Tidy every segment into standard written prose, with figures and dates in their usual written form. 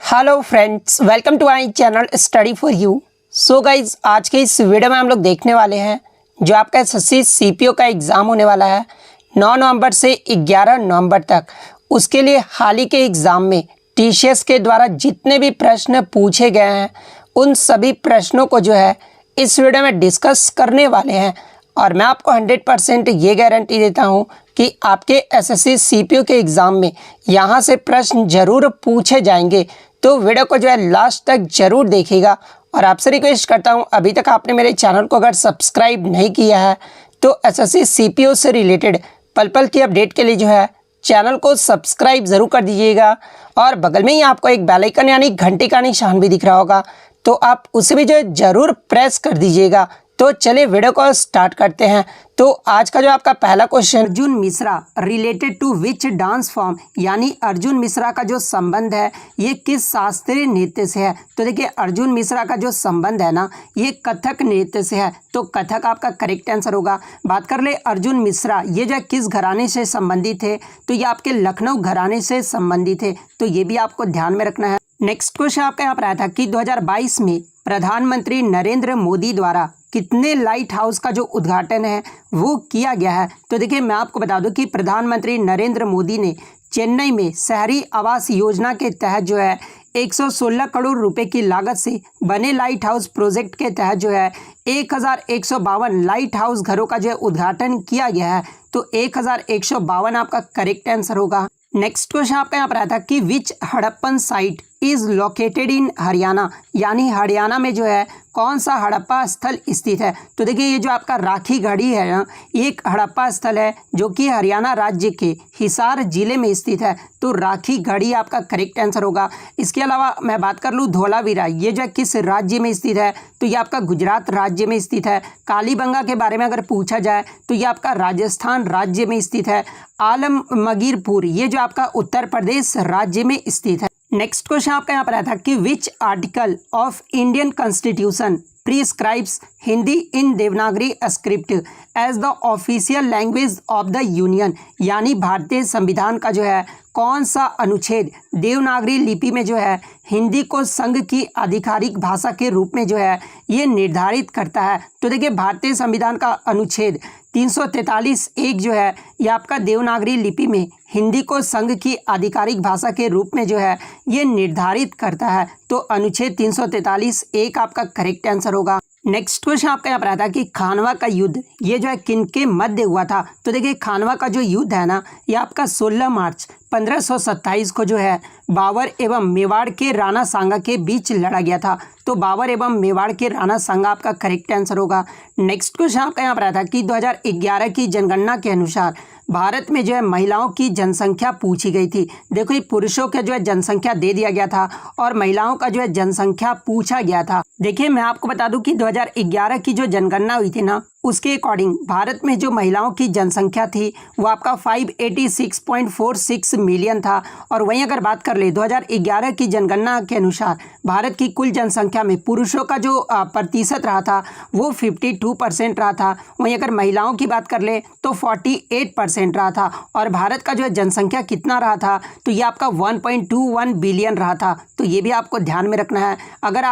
Hello friends, welcome to my channel study for you. So guys, आज के इस video में हम लोग देखने वाले हैं जो आपका एसएससी सीपीओ का एग्ज़ाम होने वाला है 9 नवंबर से 11 नवंबर तक। उसके लिए हाल ही के एग्ज़ाम में टीसीएस के द्वारा जितने भी प्रश्न पूछे गए हैं उन सभी प्रश्नों को जो है इस वीडियो में डिस्कस करने वाले हैं। और मैं आपको 100% ये गारंटी देता हूँ कि आपके एसएससी सीपीओ के एग्ज़ाम में यहाँ से प्रश्न ज़रूर पूछे जाएंगे। तो वीडियो को जो है लास्ट तक ज़रूर देखिएगा। और आपसे रिक्वेस्ट करता हूँ, अभी तक आपने मेरे चैनल को अगर सब्सक्राइब नहीं किया है तो एसएससी सीपीओ से रिलेटेड पल पल की अपडेट के लिए जो है चैनल को सब्सक्राइब ज़रूर कर दीजिएगा। और बगल में ही आपको एक बेल आइकन यानी घंटी का निशान भी दिख रहा होगा, तो आप उसे भी जो है ज़रूर प्रेस कर दीजिएगा। तो चलिए वीडियो को स्टार्ट करते हैं। तो आज का जो आपका पहला question, Arjun Mishra related to which dance form, यानी अर्जुन मिश्रा का जो संबंध है ये किस शास्त्रीय नृत्य से है। तो देखिए, अर्जुन मिश्रा का जो संबंध है ना ये कथक नृत्य से है, तो कथक आपका करेक्ट आंसर होगा। बात कर ले अर्जुन मिश्रा ये जो किस घराने से संबंधित थे, तो ये आपके लखनऊ घराने से संबंधित है, तो ये भी आपको ध्यान में रखना है। नेक्स्ट क्वेश्चन आपका यहाँ पर आया था कि 2022 में प्रधानमंत्री नरेंद्र मोदी द्वारा कितने लाइट हाउस का जो उद्घाटन है वो किया गया है। तो देखिए, मैं आपको बता दूं कि प्रधानमंत्री नरेंद्र मोदी ने चेन्नई में शहरी आवास योजना के तहत जो है 116 करोड़ रुपए की लागत से बने लाइट हाउस प्रोजेक्ट के तहत जो है 1152 लाइट हाउस घरों का जो है उद्घाटन किया गया है। तो 1152 आपका करेक्ट आंसर होगा। नेक्स्ट क्वेश्चन आपका यहाँ पर आया था कि which Harappan site is located in Haryana, यानी हरियाणा में जो है कौन सा हड़प्पा स्थल स्थित है। तो देखिए, ये जो आपका राखी गढ़ी है ना, एक हड़प्पा स्थल है जो कि हरियाणा राज्य के हिसार जिले में स्थित है, तो राखी गढ़ी आपका करेक्ट आंसर होगा। इसके अलावा मैं बात कर लूँ धोलावीरा, ये जो है किस राज्य में स्थित है, तो ये आपका गुजरात राज्य में स्थित है। कालीबंगा के बारे में अगर पूछा जाए तो ये आपका राजस्थान राज्य में स्थित है। आलमगीरपुर ये जो आपका उत्तर प्रदेश राज्य में स्थित है। नेक्स्ट क्वेश्चन आपका यहाँ पर आया था कि which article of Indian constitution prescribes Hindi in Devanagari script as the official language of the union, यानी भारतीय संविधान का जो है कौन सा अनुच्छेद देवनागरी लिपि में जो है हिंदी को संघ की आधिकारिक भाषा के रूप में जो है ये निर्धारित करता है। तो देखिए, भारतीय संविधान का अनुच्छेद 343(1) जो है ये आपका देवनागरी लिपि में हिंदी को संघ की आधिकारिक भाषा के रूप में जो है ये निर्धारित करता है। तो अनुच्छेद 343(1) आपका करेक्ट आंसर होगा। नेक्स्ट क्वेश्चन आपका यहाँ पर आता है कि खानवा का युद्ध ये जो है किनके मध्य हुआ था। तो देखिए, खानवा का जो युद्ध है ना ये आपका 16 मार्च 1527 को जो है बाबर एवं मेवाड़ के राणा सांगा के बीच लड़ा गया था। तो बाबर एवं मेवाड़ के राणा सांगा आपका करेक्ट आंसर होगा। नेक्स्ट क्वेश्चन आपका यहाँ पर आता है कि 2011 की जनगणना के अनुसार भारत में जो है महिलाओं की जनसंख्या पूछी गई थी। देखो, ये पुरुषों का जो है जनसंख्या दे दिया गया था और महिलाओं का जो है जनसंख्या पूछा गया था। देखिए, मैं आपको बता दूं कि 2011 की जो जनगणना हुई थी ना उसके अकॉर्डिंग भारत में जो महिलाओं की जनसंख्या थी वो आपका 586.46 मिलियन था। और वहीं अगर बात कर ले 2011 की जनगणना के अनुसार भारत की कुल जनसंख्या में पुरुषों का जो प्रतिशत रहा था वो 52% रहा था। वहीं अगर महिलाओं की बात कर ले तो 48% रहा था। और भारत का जो है जनसंख्या कितना रहा था, तो ये आपका 1.21 बिलियन रहा था। तो ये भी आपको ध्यान में रखना है। अगर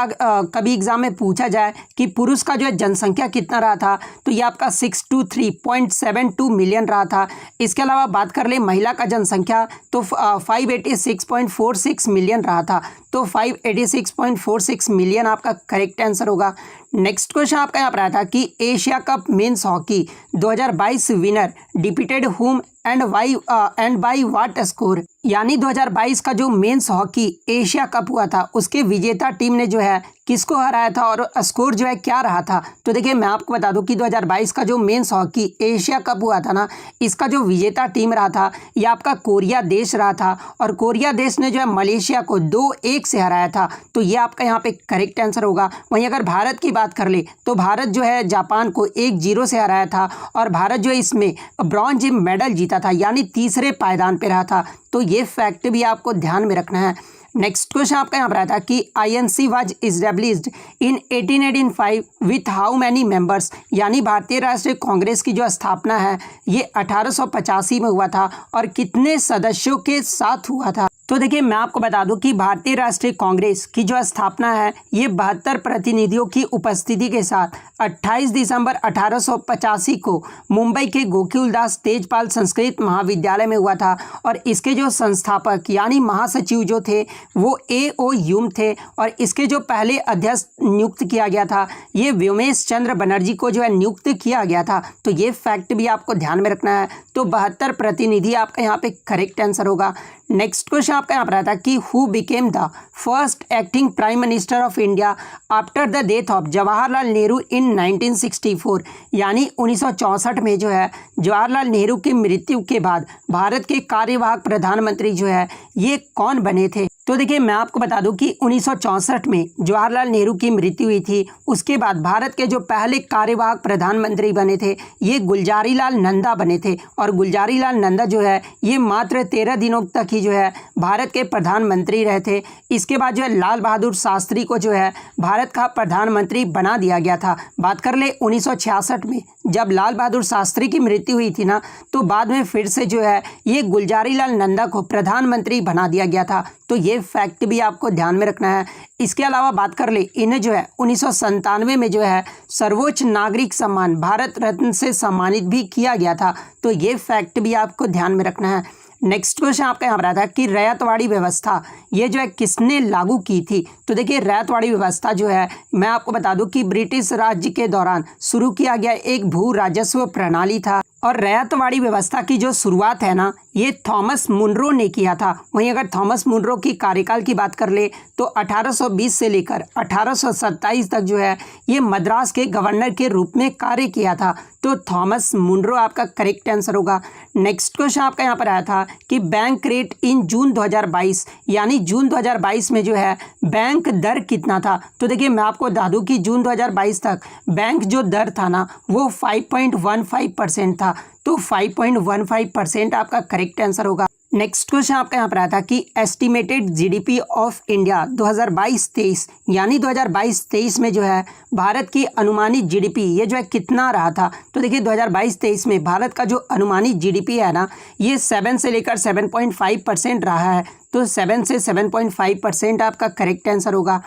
कभी एग्जाम में पूछा जाए कि पुरुष का जो है जनसंख्या कितना रहा था, तो ये आपका 623.72 मिलियन रहा था। इसके अलावा बात कर ले महिला का जनसंख्या तो 586.46 मिलियन रहा था। तो 586.46 मिलियन आपका करेक्ट आंसर होगा। नेक्स्ट क्वेश्चन आपका यहाँ पर आया था कि Asia cup men's hockey 2022 winner defeated whom and by what score, यानी 2022 का जो मेंस हॉकी एशिया कप हुआ था उसके विजेता टीम ने जो है किसको हराया था और स्कोर जो है क्या रहा था। तो देखिए, मैं आपको बता दूं कि 2022 का जो मेंस हॉकी एशिया कप हुआ था ना इसका जो विजेता टीम रहा था ये आपका कोरिया देश रहा था। और कोरिया देश ने जो है मलेशिया को 2-1 से हराया था। तो ये आपका यहाँ पे करेक्ट आंसर होगा। वहीं अगर भारत की बात कर ले तो भारत जो है जापान को 1-0 से हराया था और भारत जो है इसमें ब्रॉन्ज मेडल जीता था, यानी तीसरे पायदान पे रहा था। तो ये फैक्ट भी आपको ध्यान में रखना है। नेक्स्ट क्वेश्चन आपका यहाँ पर आता है कि INC was established in 1885 with how many members, यानी भारतीय राष्ट्रीय कांग्रेस की जो स्थापना है ये 1885 में हुआ था और कितने सदस्यों के साथ हुआ था। तो देखिए मैं आपको बता दूं कि भारतीय राष्ट्रीय कांग्रेस की जो स्थापना है ये 72 प्रतिनिधियों की उपस्थिति के साथ 28 दिसंबर 1885 को मुंबई के गोकुलदास तेजपाल संस्कृत महाविद्यालय में हुआ था। और इसके जो संस्थापक यानी महासचिव जो थे वो A.O. ह्यूम थे और इसके जो पहले अध्यक्ष नियुक्त किया गया था ये व्योमेश चंद्र बनर्जी को जो है नियुक्त किया गया था। तो ये फैक्ट भी आपको ध्यान में रखना है। तो 72 प्रतिनिधि आपका यहाँ पे करेक्ट आंसर होगा। नेक्स्ट क्वेश्चन आपका यहाँ पर आता है कि who became the first acting prime minister of India after the death of Jawaharlal Nehru in 1964, यानी 1964 में जो है जवाहरलाल नेहरू की मृत्यु के बाद भारत के कार्यवाहक प्रधानमंत्री जो है ये कौन बने थे। तो देखिए मैं आपको बता दूं कि 1964 में जवाहरलाल नेहरू की मृत्यु हुई थी। उसके बाद भारत के जो पहले कार्यवाहक प्रधानमंत्री बने थे ये गुलजारीलाल नंदा बने थे। और गुलजारीलाल नंदा जो है ये मात्र 13 दिनों तक ही जो है भारत के प्रधानमंत्री रहे थे। इसके बाद जो है लाल बहादुर शास्त्री को जो है भारत का प्रधानमंत्री बना दिया गया था। बात कर ले 1966 में जब लाल बहादुर शास्त्री की मृत्यु हुई थी ना, तो बाद में फिर से जो है ये गुलजारीलाल नंदा को प्रधानमंत्री बना दिया गया था। तो ये फैक्ट भी आपको ध्यान में रखना है। इसके अलावा बात कर ले इन्हें जो है 1997 में जो है सर्वोच्च नागरिक सम्मान भारत रत्न से सम्मानित भी किया गया था। तो ये फैक्ट भी आपको ध्यान में रखना है। नेक्स्ट क्वेश्चन आपका यहाँ पर आता है कि रैयतवाड़ी व्यवस्था ये जो है किसने लागू की थी। तो देखिए रैयतवाड़ी व्यवस्था जो है मैं आपको बता दूं कि ब्रिटिश राज्य के दौरान शुरू किया गया एक भू राजस्व प्रणाली था। और रैयतवाड़ी व्यवस्था की जो शुरुआत है ना ये थॉमस मुनरो ने किया था। वहीं अगर थॉमस मुनरो की कार्यकाल की बात कर ले तो 1820 से लेकर 1827 तक जो है ये मद्रास के गवर्नर के रूप में कार्य किया था। तो थॉमस मुनरो आपका करेक्ट आंसर होगा। नेक्स्ट क्वेश्चन आपका यहाँ पर आया था कि बैंक रेट इन जून 2022, यानी जून 2022 में जो है बैंक दर कितना था। तो देखिए मैं आपको बता दूं कि जून 2022 तक बैंक जो दर था ना वो 5.15% था। तो 5.15% आपका करेक्ट आंसर होगा। नेक्स्ट क्वेश्चन आपका यहाँ पर आया था कि एस्टिमेटेड जीडीपी ऑफ इंडिया 2022-23, यानी 2022-23 में जो है भारत की अनुमानित जीडीपी ये जो है कितना रहा था। तो देखिए 2022-23 में भारत का जो अनुमानित जीडीपी है ना ये 7 से लेकर 7.5% रहा है। तो 7 से 7.5% आपका करेक्ट आंसर होगा।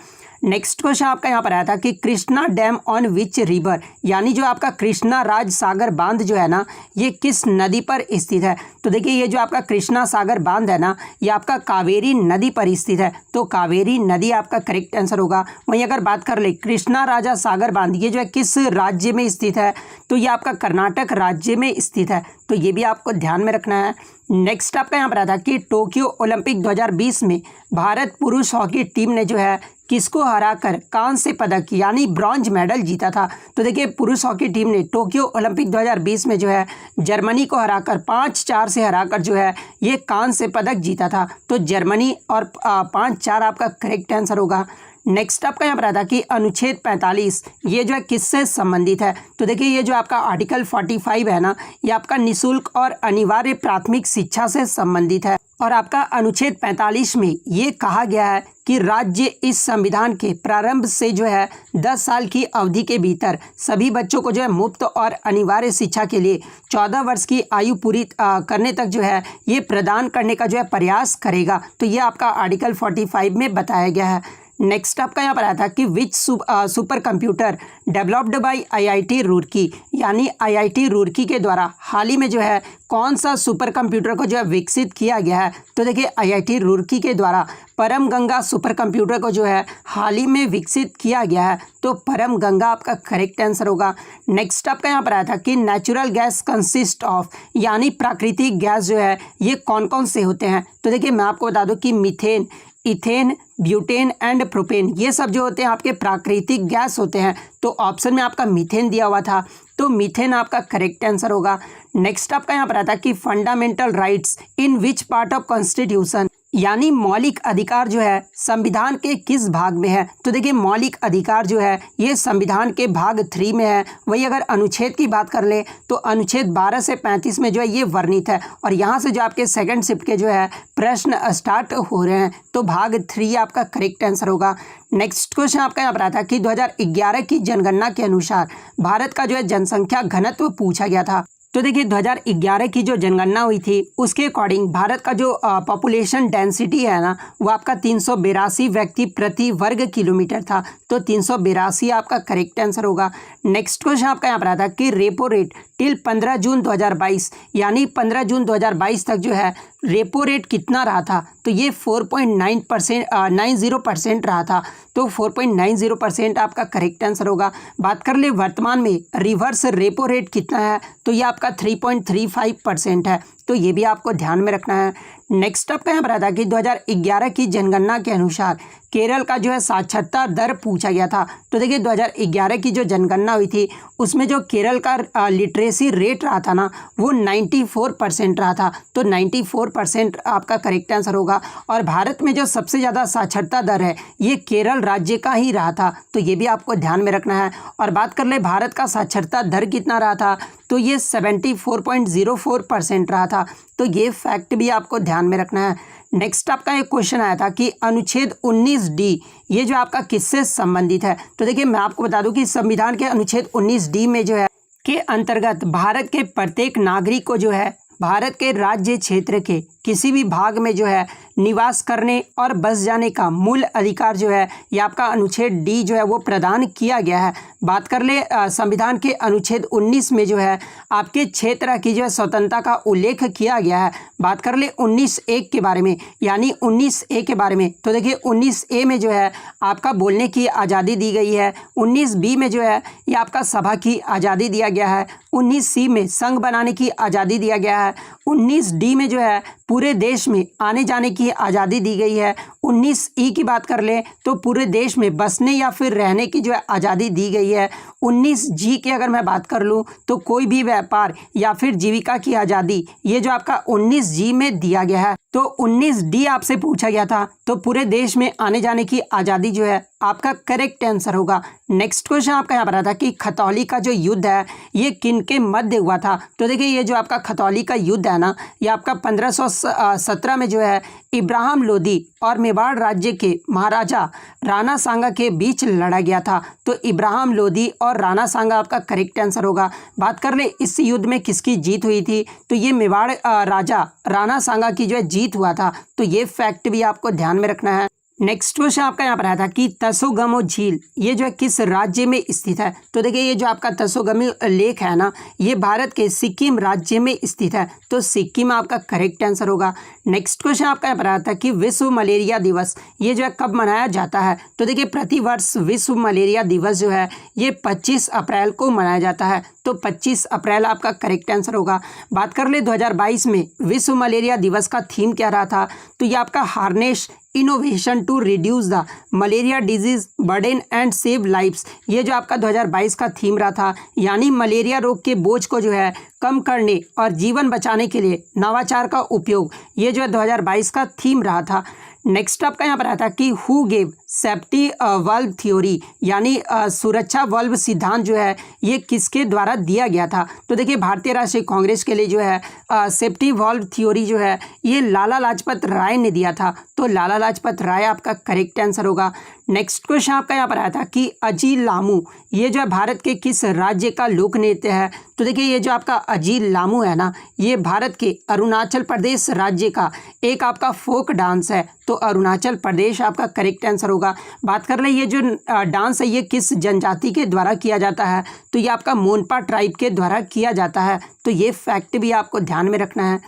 नेक्स्ट क्वेश्चन आपका यहाँ पर आया था कि Krishna dam on which river, यानी जो आपका कृष्णा राज सागर बांध जो है ना ये किस नदी पर स्थित है। तो देखिए ये जो आपका कृष्णा सागर बांध है ना ये आपका कावेरी नदी पर स्थित है। तो कावेरी नदी आपका करेक्ट आंसर होगा। वहीं अगर बात कर ले कृष्णा राजा सागर बांध ये जो है किस राज्य में स्थित है, तो ये आपका कर्नाटक राज्य में स्थित है। तो ये भी आपको ध्यान में रखना है। नेक्स्ट आपका यहाँ पर आता है कि टोक्यो ओलंपिक 2020 में भारत पुरुष हॉकी टीम ने जो है किसको हराकर कांस्य पदक यानी ब्रॉन्ज मेडल जीता था। तो देखिए पुरुष हॉकी टीम ने टोक्यो ओलंपिक 2020 में जो है जर्मनी को हराकर 5-4 से हराकर जो है ये कांस्य पदक जीता था। तो जर्मनी और 5-4 आपका करेक्ट आंसर होगा। नेक्स्ट आपका यहाँ पर आता है कि अनुच्छेद 45 ये जो है किससे संबंधित है। तो देखिए ये जो आपका आर्टिकल 45 है ना ये आपका निःशुल्क और अनिवार्य प्राथमिक शिक्षा से संबंधित है। और आपका अनुच्छेद 45 में ये कहा गया है कि राज्य इस संविधान के प्रारंभ से जो है 10 साल की अवधि के भीतर सभी बच्चों को जो है मुफ्त और अनिवार्य शिक्षा के लिए 14 वर्ष की आयु पूरी करने तक जो है ये प्रदान करने का जो है प्रयास करेगा। तो ये आपका आर्टिकल 45 में बताया गया है। नेक्स्ट आपका यहाँ पर आया था कि which supercomputer developed by IIT Roorkee, यानी आईआईटी रुड़की के द्वारा हाल ही में जो है कौन सा सुपर कंप्यूटर को जो है विकसित किया गया है। तो देखिए आईआईटी रुड़की के द्वारा परम गंगा सुपर कंप्यूटर को जो है हाल ही में विकसित किया गया है। तो परम गंगा आपका करेक्ट आंसर होगा। नेक्स्ट आपका यहाँ पर आया था कि नेचुरल गैस कंसिस्ट ऑफ, यानी प्राकृतिक गैस जो है ये कौन कौन से होते हैं। तो देखिए मैं आपको बता दूं कि methane, ethane, butane and propane ये सब जो होते हैं आपके प्राकृतिक गैस होते हैं। तो ऑप्शन में आपका मीथेन दिया हुआ था। तो मीथेन आपका करेक्ट आंसर होगा। नेक्स्ट आपका यहाँ पर आता है कि fundamental rights in which part of constitution, यानी मौलिक अधिकार जो है संविधान के किस भाग में है। तो देखिए मौलिक अधिकार जो है ये संविधान के भाग 3 में है। वही अगर अनुच्छेद की बात कर ले तो अनुच्छेद 12 से 35 में जो है ये वर्णित है। और यहाँ से जो आपके सेकंड शिफ्ट के जो है प्रश्न स्टार्ट हो रहे हैं। तो भाग 3 आपका करेक्ट आंसर होगा। नेक्स्ट क्वेश्चन आपका यहाँ पर आता है कि 2011 की जनगणना के अनुसार भारत का जो है जनसंख्या घनत्व पूछा गया था। तो देखिए 2011 की जो जनगणना हुई थी उसके अकॉर्डिंग भारत का जो पॉपुलेशन डेंसिटी है ना वो आपका 382 व्यक्ति प्रति वर्ग किलोमीटर था। तो 382 आपका करेक्ट आंसर होगा। नेक्स्ट क्वेश्चन आपका यहाँ पर आता है कि रेपो रेट टिल 15 जून 2022 यानी 15 जून 2022 तक जो है रेपो रेट कितना रहा था। तो ये 4.90% रहा था। तो 4.90% आपका करेक्ट आंसर होगा। बात कर ले वर्तमान में रिवर्स रेपो रेट कितना है, तो ये आपका 3.35% है। तो ये भी आपको ध्यान में रखना है। नेक्स्ट आपका यहाँ पर आता है कि 2011 की जनगणना के अनुसार केरल का जो है साक्षरता दर पूछा गया था। तो देखिए 2011 की जो जनगणना हुई थी उसमें जो केरल का लिटरेसी रेट रहा था ना वो 94% रहा था। तो 94% आपका करेक्ट आंसर होगा। और भारत में जो सबसे ज़्यादा साक्षरता दर है ये केरल राज्य का ही रहा था। तो ये भी आपको ध्यान में रखना है। और बात कर ले भारत का साक्षरता दर कितना रहा था, तो ये 74.04% रहा था। तो ये फैक्ट भी आपको ध्यान में रखना है। नेक्स्ट आपका एक क्वेश्चन आया था कि अनुच्छेद 19D ये जो आपका किससे संबंधित है। तो देखिए मैं आपको बता दूं कि संविधान के अनुच्छेद 19D में जो है के अंतर्गत भारत के प्रत्येक नागरिक को जो है भारत के राज्य क्षेत्र के किसी भी भाग में जो है निवास करने और बस जाने का मूल अधिकार जो है ये आपका अनुच्छेद डी जो है वो प्रदान किया गया है। बात कर ले संविधान के अनुच्छेद 19 में जो है आपके क्षेत्र की जो है स्वतंत्रता का उल्लेख किया गया है। बात कर ले 19(1) के बारे में, यानी 19(a) के बारे में। तो देखिए 19(a) में जो है आपका बोलने की आज़ादी दी गई है। 19(b) में जो है ये आपका सभा की आज़ादी दिया गया है। 19(c) में संघ बनाने की आज़ादी दिया गया है। 19(d) में जो है पूरे देश में आने जाने की आज़ादी दी गई है। 19(e) की बात कर ले तो पूरे देश में बसने या फिर रहने की जो है आज़ादी दी गई है। 19(g) की अगर मैं बात कर लूँ तो कोई भी व्यापार या फिर जीविका की आज़ादी ये जो आपका 19(g) में दिया गया है। तो 19(d) आपसे पूछा गया था। तो पूरे देश में आने जाने की आज़ादी जो है आपका करेक्ट आंसर होगा। नेक्स्ट क्वेश्चन आपका यहाँ पर आता कि खतौली का जो युद्ध है ये किन के मध्य हुआ था। तो देखिए ये जो आपका खतौली का युद्ध है ना ये आपका 1517 में जो है इब्राहिम लोदी और मेवाड़ राज्य के महाराजा राणा सांगा के बीच लड़ा गया था। तो इब्राहिम लोदी और राणा सांगा आपका करेक्ट आंसर होगा। बात कर ले इस युद्ध में किसकी जीत हुई थी, तो ये मेवाड़ राजा राणा सांगा की जो है जीत हुआ था। तो ये फैक्ट भी आपको ध्यान में रखना है। नेक्स्ट क्वेश्चन आपका यहाँ पर आया था कि तसोगमो झील ये जो है किस राज्य में स्थित है। तो देखिए ये जो आपका तसोगमी लेक है ना ये भारत के सिक्किम राज्य में स्थित है। तो सिक्किम आपका करेक्ट आंसर होगा। नेक्स्ट क्वेश्चन आपका यहाँ पर आया था कि विश्व मलेरिया दिवस ये जो है कब मनाया जाता है। तो देखिए प्रतिवर्ष विश्व मलेरिया दिवस जो है ये 25 अप्रैल को मनाया जाता है। तो 25 अप्रैल आपका करेक्ट आंसर होगा। बात कर ले 2022 में विश्व मलेरिया दिवस का थीम क्या रहा था, तो ये आपका harness innovation to reduce the malaria disease burden and save lifes ये जो आपका 2022 का थीम रहा था। यानी मलेरिया रोग के बोझ को जो है कम करने और जीवन बचाने के लिए नवाचार का उपयोग ये जो है 2022 का थीम रहा था। नेक्स्ट आपका यहाँ पर आता है कि who gave safety valve theory यानी सुरक्षा वाल्व सिद्धांत जो है ये किसके द्वारा दिया गया था। तो देखिए भारतीय राष्ट्रीय कांग्रेस के लिए जो है सेफ्टी वाल्व थ्योरी जो है ये लाला लाजपत राय ने दिया था। तो लाला लाजपत राय आपका करेक्ट आंसर होगा। नेक्स्ट क्वेश्चन आपका यहाँ पर आया था कि अजील लामू ये जो है भारत के किस राज्य का लोक नृत्य है। तो देखिए ये जो आपका अजील लामू है ना ये भारत के अरुणाचल प्रदेश राज्य का एक आपका फोक डांस है। तो अरुणाचल प्रदेश आपका करेक्ट आंसर होगा। बात कर ले ये जो डांस है ये किस जनजाति के द्वारा किया जाता है, तो ये आपका मोनपा ट्राइब के द्वारा किया जाता है। तो ये फैक्ट भी आपको ध्यान में रखना है।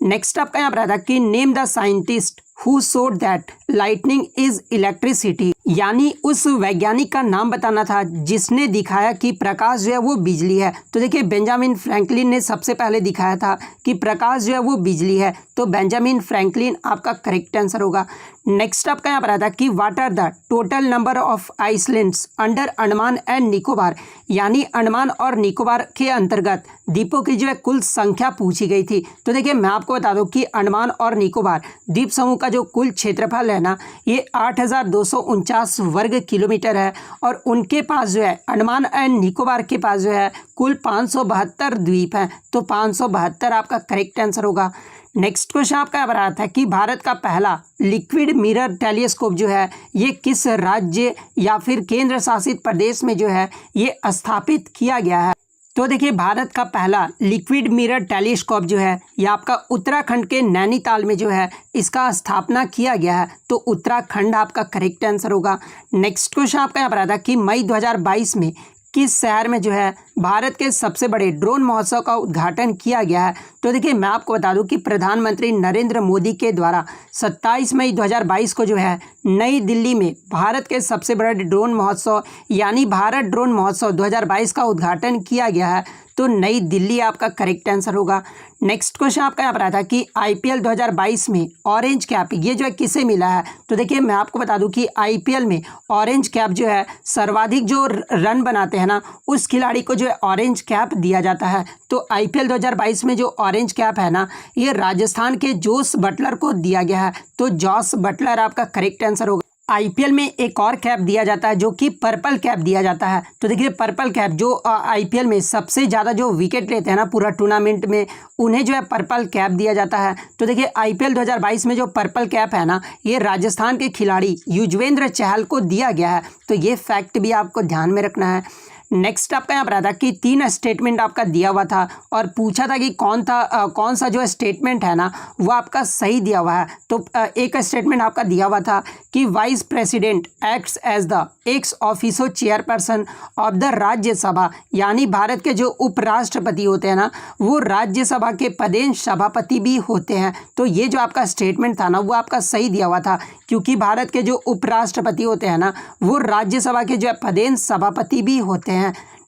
नेक्स्ट आपका यहाँ पर आता है कि name the scientist who showed that lightning is electricity यानी उस वैज्ञानिक का नाम बताना था जिसने दिखाया कि प्रकाश जो है वो बिजली है। तो देखिए बेंजामिन फ्रैंकलिन ने सबसे पहले दिखाया था कि प्रकाश जो है वो बिजली है। तो बेंजामिन फ्रैंकलिन आपका करेक्ट आंसर होगा। नेक्स्ट आपका यहाँ पर आता है कि what are the total number of islands under Andaman and Nicobar यानी अंडमान और निकोबार के अंतर्गत द्वीपों की जो है कुल संख्या पूछी गई थी। तो देखिए मैं आपको बता दूं कि अंडमान और निकोबार द्वीप समूह का जो कुल क्षेत्रफल है ना ये 8,249 वर्ग किलोमीटर है। और उनके पास जो है अंडमान एंड निकोबार के पास जो है कुल 572 द्वीप हैं। तो 572 आपका करेक्ट आंसर होगा। नेक्स्ट क्वेश्चन आपका यहाँ पर आता है कि भारत का पहला लिक्विड मिरर टेलीस्कोप जो है ये किस राज्य या फिर केंद्र शासित प्रदेश में जो है ये स्थापित किया गया है। तो देखिए भारत का पहला लिक्विड मिरर टेलीस्कोप जो है ये आपका उत्तराखंड के नैनीताल में जो है इसका स्थापना किया गया है। तो उत्तराखंड आपका करेक्ट आंसर होगा। नेक्स्ट क्वेश्चन आपका यहाँ पर आता है कि मई 2022 में किस शहर में जो है भारत के सबसे बड़े ड्रोन महोत्सव का उद्घाटन किया गया है। तो देखिए मैं आपको बता दूं कि प्रधानमंत्री नरेंद्र मोदी के द्वारा 27 मई 2022 को जो है नई दिल्ली में भारत के सबसे बड़े ड्रोन महोत्सव यानी भारत ड्रोन महोत्सव 2022 का उद्घाटन किया गया है। तो नई दिल्ली आपका करेक्ट आंसर होगा। नेक्स्ट क्वेश्चन आपका यहाँ पर आता है कि आईपीएल 2022 में ऑरेंज कैप ये जो है किसे मिला है। तो देखिए मैं आपको बता दूं कि आईपीएल में ऑरेंज कैप जो है सर्वाधिक जो रन बनाते हैं ना उस खिलाड़ी को जो है ऑरेंज कैप दिया जाता है। तो आईपीएल 2022 में जो ऑरेंज कैप है ना ये राजस्थान के जोस बटलर को दिया गया है। तो जॉस बटलर आपका करेक्ट आंसर होगा। आईपीएल में एक और कैप दिया जाता है जो कि पर्पल कैप दिया जाता है। तो देखिए पर्पल कैप जो आईपीएल में सबसे ज़्यादा जो विकेट लेते हैं ना पूरा टूर्नामेंट में उन्हें जो है पर्पल कैप दिया जाता है। तो देखिए आईपीएल 2022 में जो पर्पल कैप है ना ये राजस्थान के खिलाड़ी युजवेंद्र चहल को दिया गया है। तो ये फैक्ट भी आपको ध्यान में रखना है। नेक्स्ट आपका यहाँ पर आता कि 3 स्टेटमेंट आपका दिया हुआ था और पूछा था कि कौन सा जो स्टेटमेंट है ना वो आपका सही दिया हुआ है। तो एक स्टेटमेंट आपका दिया हुआ था कि vice president acts as the ex officio chairperson of the Rajya Sabha यानी भारत के जो उपराष्ट्रपति होते हैं ना वो राज्यसभा के पदेन सभापति भी होते हैं। तो ये जो आपका स्टेटमेंट था ना वो आपका सही दिया हुआ था क्योंकि भारत के जो उपराष्ट्रपति होते हैं ना वो राज्यसभा के जो है पदेन सभापति भी होते हैं।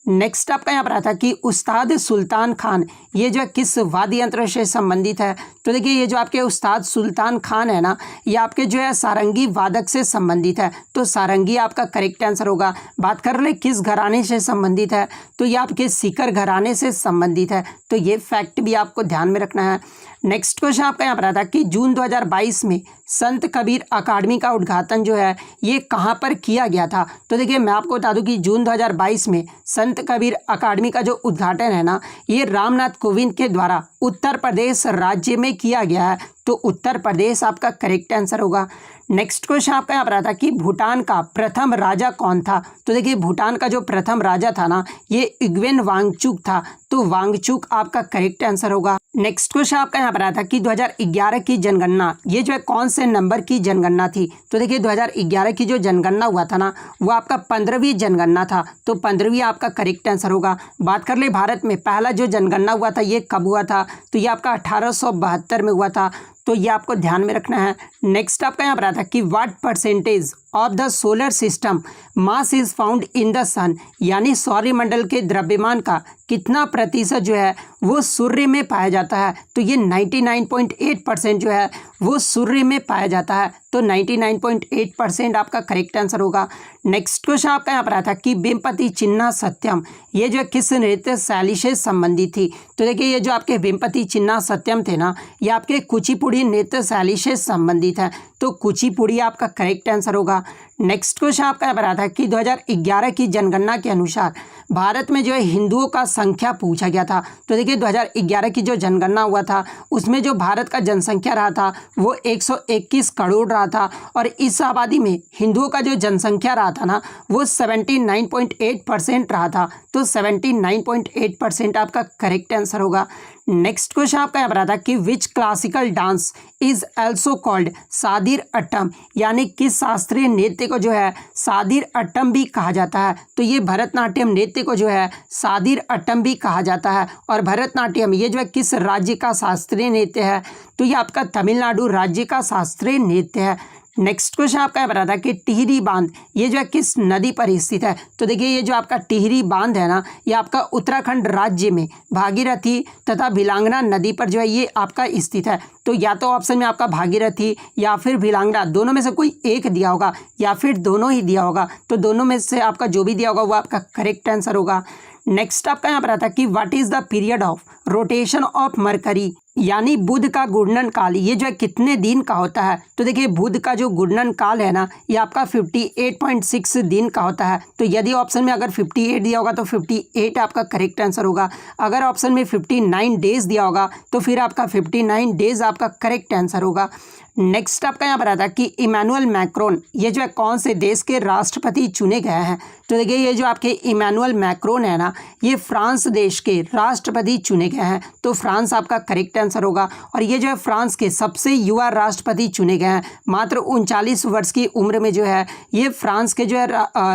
नेक्स्ट आपका यहाँ पर आता है कि उस्ताद सुल्तान खान ये जो है किस वाद्य यंत्र से संबंधित है। तो देखिए ये जो आपके उस्ताद सुल्तान खान है ना ये आपके जो है सारंगी वादक से संबंधित है। तो सारंगी आपका करेक्ट आंसर होगा। बात कर ले किस घराने से संबंधित है तो ये आपके सीकर घराने से संबंधित है। तो ये फैक्ट भी आपको ध्यान में रखना है। नेक्स्ट क्वेश्चन आपका यहाँ पर आता है कि जून 2022 में संत कबीर अकादमी का उद्घाटन जो है ये कहाँ पर किया गया था। तो देखिए मैं आपको बता दूं कि जून 2022 में संत कबीर अकादमी का जो उद्घाटन है ना ये रामनाथ कोविंद के द्वारा उत्तर प्रदेश राज्य में किया गया है। तो उत्तर प्रदेश आपका करेक्ट आंसर होगा। नेक्स्ट क्वेश्चन आपका यहाँ पर आता है कि भूटान का प्रथम राजा कौन था। तो देखिए भूटान का जो प्रथम राजा था ना ये इग्वेन वांगचुक था। तो वांगचुक आपका करेक्ट आंसर होगा। नेक्स्ट क्वेश्चन आपका यहाँ पर आता है कि 2011 की जनगणना ये जो है कौन से नंबर की जनगणना थी। तो देखिए 2011 की जो जनगणना हुआ था ना वो आपका 15वीं जनगणना था। तो 15वीं आपका करेक्ट आंसर होगा। बात कर ले भारत में पहला जो जनगणना हुआ था ये कब हुआ था। तो ये आपका 1872 में हुआ था। तो ये आपको ध्यान में रखना है। नेक्स्ट आपका यहाँ पर आता है कि what percentage of the solar system mass is found in the sun यानी सौरमंडल के द्रव्यमान का कितना प्रतिशत जो है वो सूर्य में पाया जाता है। तो ये 99.8% जो है वो सूर्य में पाया जाता है। तो 99.8% आपका करेक्ट आंसर होगा। नेक्स्ट क्वेश्चन आपका यहाँ पर आता है कि वेम्पति चिन्ना सत्यम ये जो है किस नृत्य शैली से संबंधित थी। तो देखिए ये जो आपके वेम्पति चिन्ना सत्यम थे ना ये आपके कुचिपुड़ी नृत्य शैली से संबंधित है। तो कुचिपुड़ी आपका करेक्ट आंसर होगा। नेक्स्ट क्वेश्चन आपका यहाँ पर आता है कि 2011 की जनगणना के अनुसार भारत में जो है हिंदुओं का संख्या पूछा गया था। तो देखिए 2011 की जो जनगणना हुआ था उसमें जो भारत का जनसंख्या रहा था वो 121 करोड़ रहा था और इस आबादी में हिंदुओं का जो जनसंख्या रहा था ना वो 79.8% रहा था। तो 79.8% आपका करेक्ट आंसर होगा। नेक्स्ट क्वेश्चन आपका यहाँ पर आता है कि which classical dance is also called Sadir Attam यानी किस शास्त्रीय नृत्य को जो है सादिर अट्टम भी कहा जाता है। तो ये भरतनाट्यम नृत्य को जो है सादिर अट्टम भी कहा जाता है। और भरतनाट्यम ये जो है किस राज्य का शास्त्रीय नृत्य है। तो ये आपका तमिलनाडु राज्य का शास्त्रीय नृत्य है। नेक्स्ट क्वेश्चन आपका यहाँ पर आता है कि टिहरी बांध ये जो है किस नदी पर स्थित है। तो देखिए ये जो आपका टिहरी बांध है ना ये आपका उत्तराखंड राज्य में भागीरथी तथा भिलांगना नदी पर जो है ये आपका स्थित है। तो या तो ऑप्शन में आपका भागीरथी या फिर भिलांगना दोनों में से कोई एक दिया होगा या फिर दोनों ही दिया होगा। तो दोनों में से आपका जो भी दिया होगा वो आपका करेक्ट आंसर होगा। नेक्स्ट आपका यहाँ पर आता है कि what is the period of rotation of mercury यानी बुध का घूर्णन काल ये जो है कितने दिन का होता है? तो देखिए बुध का जो घूर्णन काल है ना ये आपका 58.6 दिन का होता है। तो यदि ऑप्शन में अगर 58 दिया होगा तो 58 आपका करेक्ट आंसर होगा। अगर ऑप्शन में 59 डेज दिया होगा तो फिर आपका 59 डेज आपका करेक्ट आंसर होगा। नेक्स्ट आपका यहाँ पर आता है कि इमैनुअल मैक्रोन ये जो है कौन से देश के राष्ट्रपति चुने गए हैं? तो देखिए ये जो आपके इमैनुअल मैक्रोन है ना ये फ्रांस देश के राष्ट्रपति चुने गए हैं। तो फ्रांस आपका करेक्ट आंसर होगा। और ये जो है फ्रांस के सबसे युवा राष्ट्रपति चुने गए हैं। मात्र 39 वर्ष की उम्र में जो है ये फ्रांस के जो है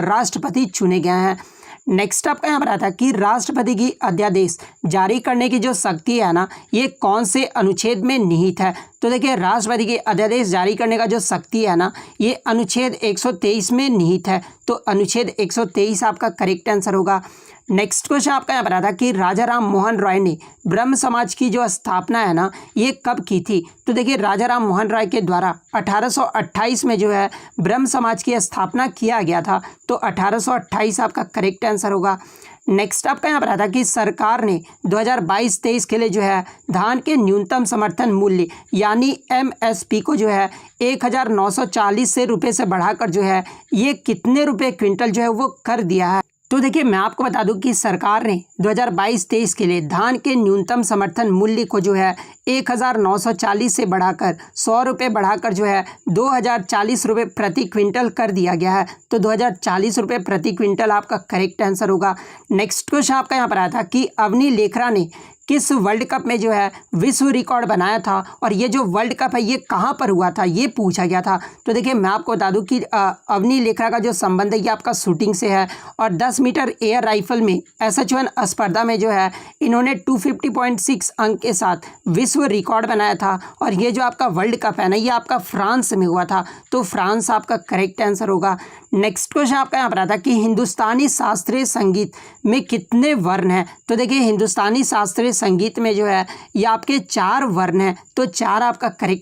राष्ट्रपति चुने गए हैं। नेक्स्ट आपका यहाँ पर आता है कि राष्ट्रपति की अध्यादेश जारी करने की जो शक्ति है ना ये कौन से अनुच्छेद में निहित है? तो देखिए राष्ट्रपति की अध्यादेश जारी करने का जो शक्ति है ना ये अनुच्छेद 123 में निहित है। तो अनुच्छेद 123 आपका करेक्ट आंसर होगा। नेक्स्ट क्वेश्चन आपका यहाँ पर आता है कि राजा राम मोहन रॉय ने ब्रह्म समाज की जो स्थापना है ना ये कब की थी? तो देखिए राजा राम मोहन रॉय के द्वारा 1828 में जो है ब्रह्म समाज की स्थापना किया गया था। तो 1828 आपका करेक्ट आंसर होगा। नेक्स्ट आपका यहाँ पर आता है कि सरकार ने 2022-23 के लिए जो है धान के न्यूनतम समर्थन मूल्य यानी MSP को जो है 1940 रुपये से बढ़ाकर जो है ये कितने रुपए क्विंटल जो है वो कर दिया है? तो देखिए मैं आपको बता दूं कि सरकार ने 2022-23 के लिए धान के न्यूनतम समर्थन मूल्य को जो है 1940 से बढ़ाकर 100 रुपये बढ़ाकर जो है 2040 रुपये प्रति क्विंटल कर दिया गया है। तो 2040 रुपये प्रति क्विंटल आपका करेक्ट आंसर होगा। नेक्स्ट क्वेश्चन आपका यहाँ पर आया था कि अवनी लेखरा ने किस वर्ल्ड कप में जो है विश्व रिकॉर्ड बनाया था और ये जो वर्ल्ड कप है ये कहाँ पर हुआ था ये पूछा गया था। तो देखिए मैं आपको बता दूं कि अवनी लेखरा का जो संबंध है ये आपका शूटिंग से है और 10 मीटर एयर राइफल में SH1 स्पर्धा में जो है इन्होंने 250.6 अंक के साथ विश्व रिकॉर्ड बनाया था। और ये जो आपका वर्ल्ड कप है ना ये आपका फ्रांस में हुआ था। तो फ्रांस आपका करेक्ट आंसर होगा। नेक्स्ट क्वेश्चन आपका यहाँ पर आता है कि हिंदुस्तानी शास्त्रीय संगीत में कितने वर्ण हैं? तो देखिए हिंदुस्तानी शास्त्रीय संगीत में जो है ये आपके 4 वर्ण हैं। तो 4 आपका करेक्ट